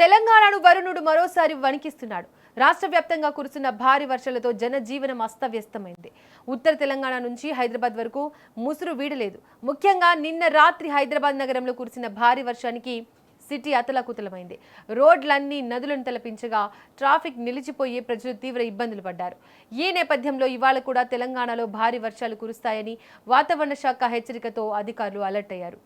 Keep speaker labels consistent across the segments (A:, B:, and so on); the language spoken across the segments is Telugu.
A: తెలంగాణను వరుణుడు మరోసారి వణికిస్తున్నాడు. రాష్ట్ర వ్యాప్తంగా కురుస్తున్న భారీ వర్షాలతో జనజీవనం అస్తవ్యస్తమైంది. ఉత్తర తెలంగాణ నుంచి హైదరాబాద్ వరకు ముసురు వీడలేదు. ముఖ్యంగా నిన్న రాత్రి హైదరాబాద్ నగరంలో కురిసిన భారీ వర్షానికి సిటీ అతలాకుతలమైంది. రోడ్లన్నీ నదులను తలపించగా ట్రాఫిక్ నిలిచిపోయి ప్రజలు తీవ్ర ఇబ్బందులు పడ్డారు. ఈ నేపథ్యంలో ఇవాళ కూడా తెలంగాణలో భారీ వర్షాలు కురుస్తాయని వాతావరణ శాఖ హెచ్చరికతో అధికారులు అలర్ట్ అయ్యారు.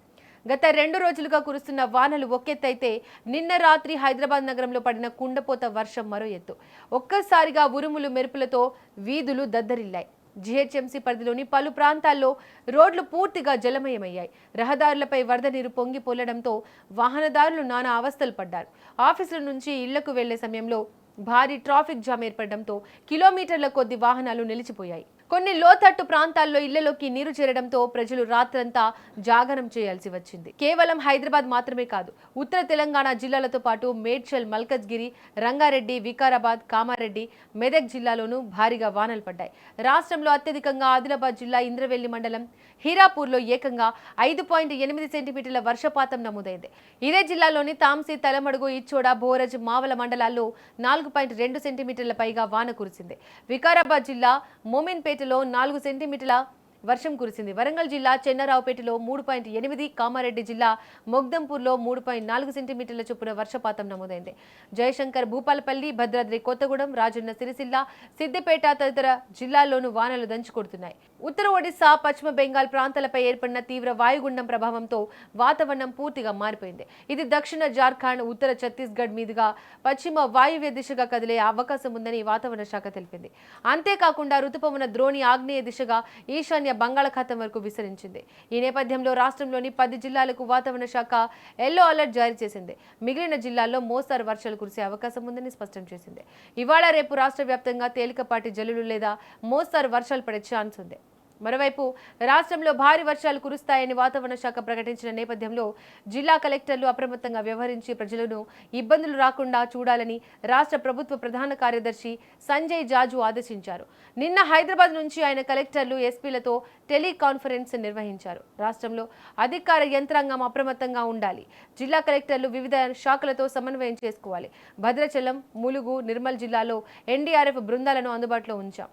A: గత 2 రోజులుగా కురుస్తున్న వానలు ఒకెత్తైతే నిన్న రాత్రి హైదరాబాద్ నగరంలో పడిన కుండపోత వర్షం మరో ఎత్తు. ఒక్కసారిగా ఉరుములు మెరుపులతో వీధులు దద్దరిల్లాయి. జీహెచ్ఎంసీ పరిధిలోని పలు ప్రాంతాల్లో రోడ్లు పూర్తిగా జలమయమయ్యాయి. రహదారులపై వరద నీరు పొంగి పొల్లడంతో వాహనదారులు నానా అవస్థలు పడ్డారు. ఆఫీసుల నుంచి ఇళ్లకు వెళ్లే సమయంలో భారీ ట్రాఫిక్ జామ్ ఏర్పడడంతో కిలోమీటర్ల కొద్ది వాహనాలు నిలిచిపోయాయి. కొన్ని లోతట్టు ప్రాంతాల్లో ఇళ్లలోకి నీరు చేరడంతో ప్రజలు రాత్రంతా జాగరణ చేయాల్సి వచ్చింది. కేవలం హైదరాబాద్ మాత్రమే కాదు, ఉత్తర తెలంగాణ జిల్లాలతో పాటు మేడ్చల్, మల్కజ్గిరి, రంగారెడ్డి, వికారాబాద్, కామారెడ్డి, మెదక్ జిల్లాలోనూ భారీగా వానలు పడ్డాయి. రాష్ట్రంలో అత్యధికంగా ఆదిలాబాద్ జిల్లా ఇంద్రవెల్లి మండలం హీరాపూర్లో ఏకంగా 5.8 సెంటీమీటర్ల వర్షపాతం నమోదైంది. ఇదే జిల్లాలోని తాంసీ, తలమడుగు, ఇచ్చోడ, బోరజ్, మావల మండలాల్లో 4.2 సెంటీమీటర్ల పైగా వాన కురిసింది. వికారాబాద్ జిల్లా మోమిన్పేటలో 4 సెంటీమీటర్ల వర్షం కురిసింది. వరంగల్ జిల్లా చెన్నరావుపేటలో 3.8, కామారెడ్డి జిల్లా మొగ్దంపూర్లో 3.4 సెంటీమీటర్ల చొప్పున వర్షపాతం నమోదైంది. జయశంకర్, భూపాలపల్లి, భద్రాద్రి కొత్తగూడెం, రాజన్న సిరిసిల్ల, సిద్దిపేట తదితర జిల్లాల్లోనూ వానలు దంచుకొడుతున్నాయి. ఉత్తర ఒడిశా, పశ్చిమ బెంగాల్ ప్రాంతాలపై ఏర్పడిన తీవ్ర వాయుగుండం ప్రభావంతో వాతావరణం పూర్తిగా మారిపోయింది. ఇది దక్షిణ జార్ఖండ్, ఉత్తర ఛత్తీస్గఢ్ మీదుగా పశ్చిమ వాయువ్య దిశగా కదిలే అవకాశం ఉందని వాతావరణ శాఖ తెలిపింది. అంతేకాకుండా రుతుపవన ద్రోణి ఆగ్నేయ దిశగా ఈశాన్య బంగాళాఖాతం వరకు విస్తరించింది. ఈ నేపథ్యంలో రాష్ట్రంలోని 10 జిల్లాలకు వాతావరణ శాఖ ఎల్లో అలర్ట్ జారీ చేసింది. మిగిలిన జిల్లాల్లో మోస్తరు వర్షాలు కురిసే అవకాశం ఉందని స్పష్టం చేసింది. ఇవాళ రేపు రాష్ట్ర వ్యాప్తంగా తేలికపాటి జల్లులు లేదా మోస్తరు వర్షాలు పడే ఛాన్స్ ఉంది. మరోవైపు రాష్ట్రంలో భారీ వర్షాలు కురుస్తాయని వాతావరణ శాఖ ప్రకటించిన నేపథ్యంలో జిల్లా కలెక్టర్లు అప్రమత్తంగా వ్యవహరించి ప్రజలను ఇబ్బందులు రాకుండా చూడాలని రాష్ట్ర ప్రభుత్వ ప్రధాన కార్యదర్శి సంజయ్ జాజు ఆదేశించారు. నిన్న హైదరాబాద్ నుంచి ఆయన కలెక్టర్లు, ఎస్పీలతో టెలికాన్ఫరెన్స్ నిర్వహించారు. రాష్ట్రంలో అధికార యంత్రాంగం అప్రమత్తంగా ఉండాలి. జిల్లా కలెక్టర్లు వివిధ శాఖలతో సమన్వయం చేసుకోవాలి. భద్రాచలం, ములుగు, నిర్మల్ జిల్లాలో ఎన్డీఆర్ఎఫ్ బృందాలను అందుబాటులో ఉంచాం.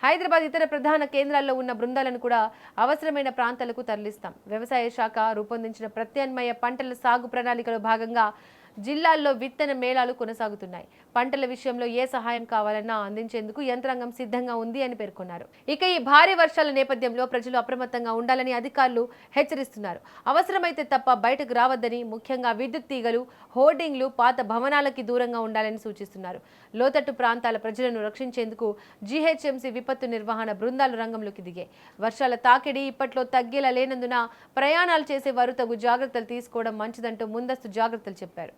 A: హైదరాబాద్ ఇతర ప్రధాన కేంద్రాల్లో ఉన్న బృందాలను కూడా అవసరమైన ప్రాంతాలకు తరలిస్తాం. వ్యవసాయ శాఖ రూపొందించిన ప్రత్యామ్నాయ పంటల సాగు ప్రణాళికలో భాగంగా జిల్లాల్లో విత్తన మేళాలు కొనసాగుతున్నాయి. పంటల విషయంలో ఏ సహాయం కావాలన్నా అందించేందుకు యంత్రాంగం సిద్ధంగా ఉంది అని పేర్కొన్నారు. ఇక ఈ భారీ వర్షాల నేపథ్యంలో ప్రజలు అప్రమత్తంగా ఉండాలని అధికారులు హెచ్చరిస్తున్నారు. అవసరమైతే తప్ప బయటకు రావద్దని, ముఖ్యంగా విద్యుత్ తీగలు, హోర్డింగ్లు, పాత భవనాలకి దూరంగా ఉండాలని సూచిస్తున్నారు. లోతట్టు ప్రాంతాల ప్రజలను రక్షించేందుకు జీహెచ్ఎంసీ విపత్తు నిర్వహణ బృందాలు రంగంలోకి దిగాయి. వర్షాల తాకిడి ఇప్పట్లో తగ్గేలా లేనందున ప్రయాణాలు చేసే వారు తగు జాగ్రత్తలు తీసుకోవడం మంచిదంటూ ముందస్తు జాగ్రత్తలు చెప్పారు.